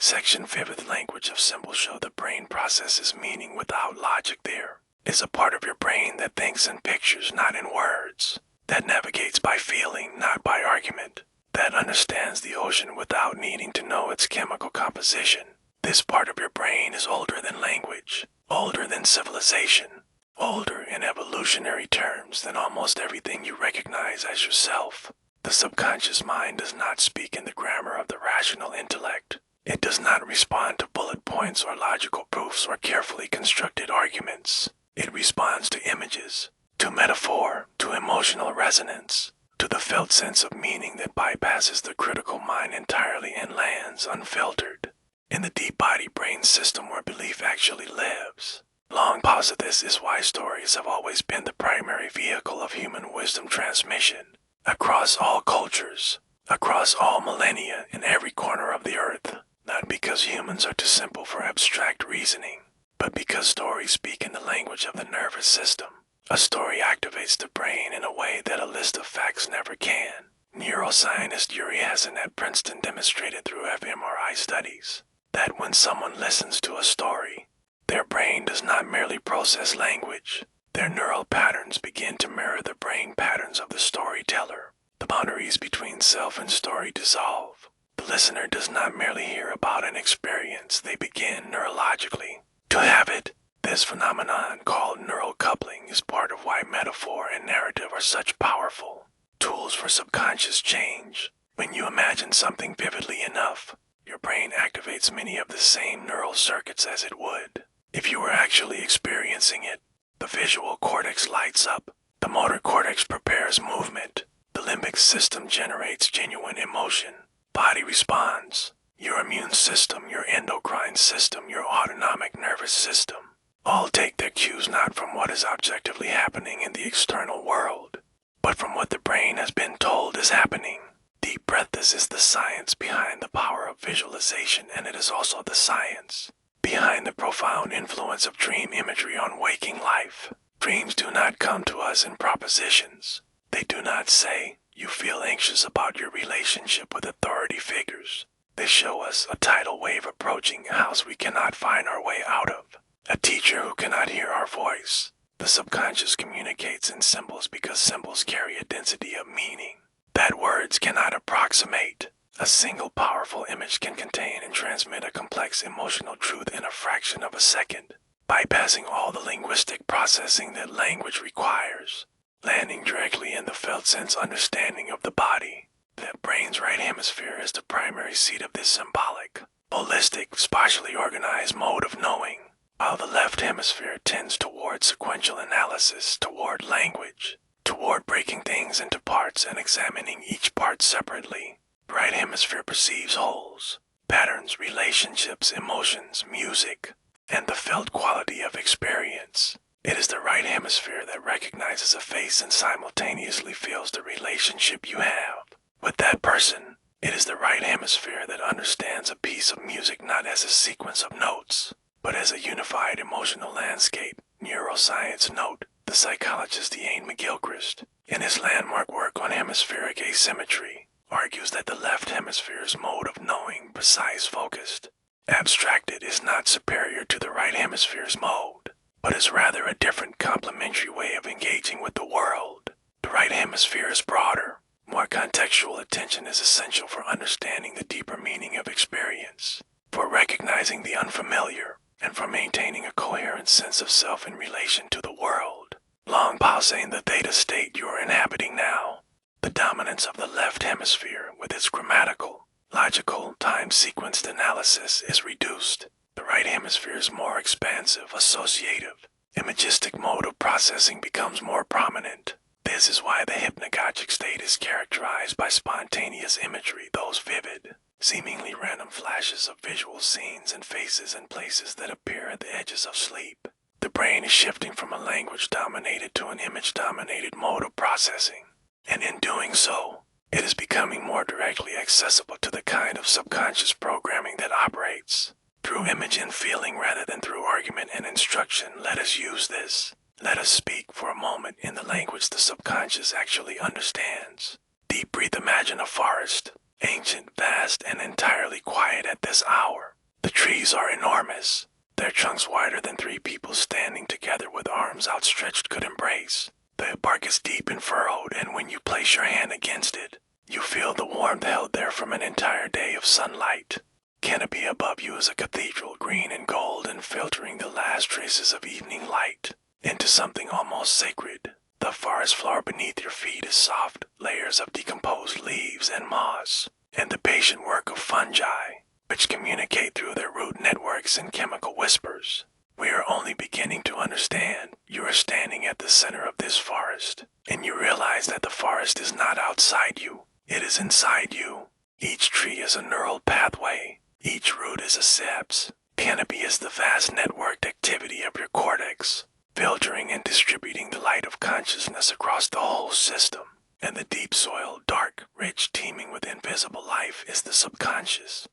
Section 5th Language of Symbols show the brain processes meaning without logic. There is a part of your brain that thinks in pictures, not in words, that navigates by feeling, not by argument, that understands the ocean without needing to know its chemical composition. This part of your brain is older than language, older than civilization, older in evolutionary terms than almost everything you recognize as yourself. The subconscious mind does not speak in the grammar of the rational intellect. It does not respond to bullet points or logical proofs or carefully constructed arguments. It responds to images, to metaphor, to emotional resonance, to the felt sense of meaning that bypasses the critical mind entirely and lands unfiltered in the deep body brain system where belief actually lives. Long pause of this is why stories have always been the primary vehicle of human wisdom transmission, across all cultures, across all millennia, in every corner of the earth, not because humans are too simple for abstract reasoning, but because stories speak in the language of the nervous system. A story activates the brain in a way that a list of facts never can. Neuroscientist Yuri Hassan at Princeton demonstrated through fMRI studies that when someone listens to a story, their brain does not merely process language. Their neural patterns begin to mirror the brain patterns of the storyteller. The boundaries between self and story dissolve. The listener does not merely hear about an experience, they begin neurologically to have it. This phenomenon, called neural coupling, is part of why metaphor and narrative are such powerful tools for subconscious change. When you imagine something vividly enough, your brain activates many of the same neural circuits as it would if you were actually experiencing it. The visual cortex lights up, the motor cortex prepares movement, the limbic system generates genuine emotion, body responds, your immune system, your endocrine system, your autonomic nervous system, all take their cues not from what is objectively happening in the external world, but from what the brain has been told is happening. Deep breath. This is the science behind the power of visualization, and it is also the science behind the profound influence of dream imagery on waking life. Dreams do not come to us in propositions. They do not say, you feel anxious about your relationship with authority figures. They show us a tidal wave approaching, a house we cannot find our way out of, a teacher who cannot hear our voice. The subconscious communicates in symbols because symbols carry a density of meaning that words cannot approximate. A single powerful image can contain and transmit a complex emotional truth in a fraction of a second, bypassing all the linguistic processing that language requires, landing directly in the felt sense understanding of the body. The brain's right hemisphere is the primary seat of this symbolic, holistic, spatially organized mode of knowing, while the left hemisphere tends toward sequential analysis, toward language, toward breaking things into parts and examining each part separately. The right hemisphere perceives wholes, patterns, relationships, emotions, music, and the felt quality of experience. It is the right hemisphere that recognizes a face and simultaneously feels the relationship you have with that person. It is the right hemisphere that understands a piece of music not as a sequence of notes, but as a unified emotional landscape. Neuroscience note. The psychologist Ian McGilchrist, in his landmark work on hemispheric asymmetry, argues that the left hemisphere's mode of knowing, precise, focused, abstracted, is not superior to the right hemisphere's mode, but is rather a different complementary way of engaging with the world. The right hemisphere is broader. More contextual attention is essential for understanding the deeper meaning of experience, for recognizing the unfamiliar, and for maintaining a coherent sense of self in relation to the world. Long pausing the theta state you are inhabiting now, the dominance of the left hemisphere with its grammatical, logical, time-sequenced analysis is reduced. The right hemisphere's more expansive, associative, imagistic mode of processing becomes more prominent. This is why the hypnagogic state is characterized by spontaneous imagery, those vivid, seemingly random flashes of visual scenes and faces and places that appear at the edges of sleep. The brain is shifting from a language-dominated to an image-dominated mode of processing, and in doing so, it is becoming more directly accessible to the kind of subconscious programming that operates through image and feeling rather than through argument and instruction. Let us use this. Let us speak for a moment in the language the subconscious actually understands. Deep breath. Imagine a forest, ancient, vast, and entirely quiet at this hour. The trees are enormous. Their trunks wider than three people standing together with arms outstretched could embrace. The bark is deep and furrowed, and when you place your hand against it, you feel the warmth held there from an entire day of sunlight. Canopy above you is a cathedral, green and gold, and filtering the last traces of evening light into something almost sacred. The forest floor beneath your feet is soft, layers of decomposed leaves and moss, and the patient work of fungi, which communicate through their root networks and chemical whispers. We are only beginning to understand. You are standing at the center of this forest, and you realize that the forest is not outside you, it is inside you. Each tree is a neural pathway, each root is a sepse. Canopy is the vast networked activity of your cortex, filtering and distributing the light of consciousness across the whole system. And the deep soil, dark, rich, teeming with invisible life, is the subconscious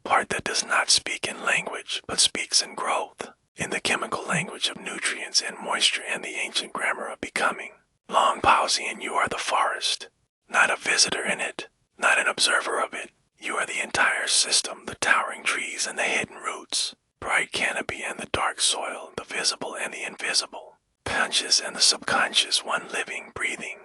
part that does not speak in language, but speaks in growth, in the chemical language of nutrients and moisture and the ancient grammar of becoming. Long pause, and you are the forest, not a visitor in it, not an observer of it. You are the entire system, the towering trees and the hidden roots, bright canopy and the dark soil, the visible and the invisible, conscious and the subconscious, one living, breathing,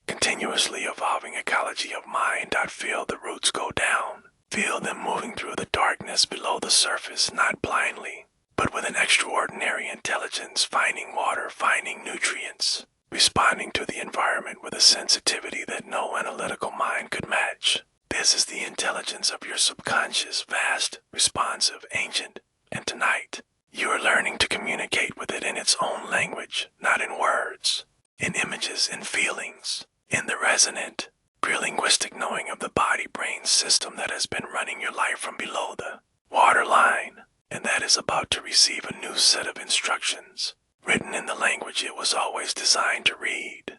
continuously evolving ecology of mind. Feel the roots go down. Feel them moving through the darkness below the surface, not blindly, but with an extraordinary intelligence, finding water, finding nutrients, responding to the environment with a sensitivity that no analytical mind could match. This is the intelligence of your subconscious, vast, responsive, ancient, and tonight, you are learning to communicate with it in its own language, not in words, in images, in feelings, in the resonant, pre-linguistic knowing of the body-brain system that has been running your life from below the waterline, and that is about to receive a new set of instructions, written in the language it was always designed to read.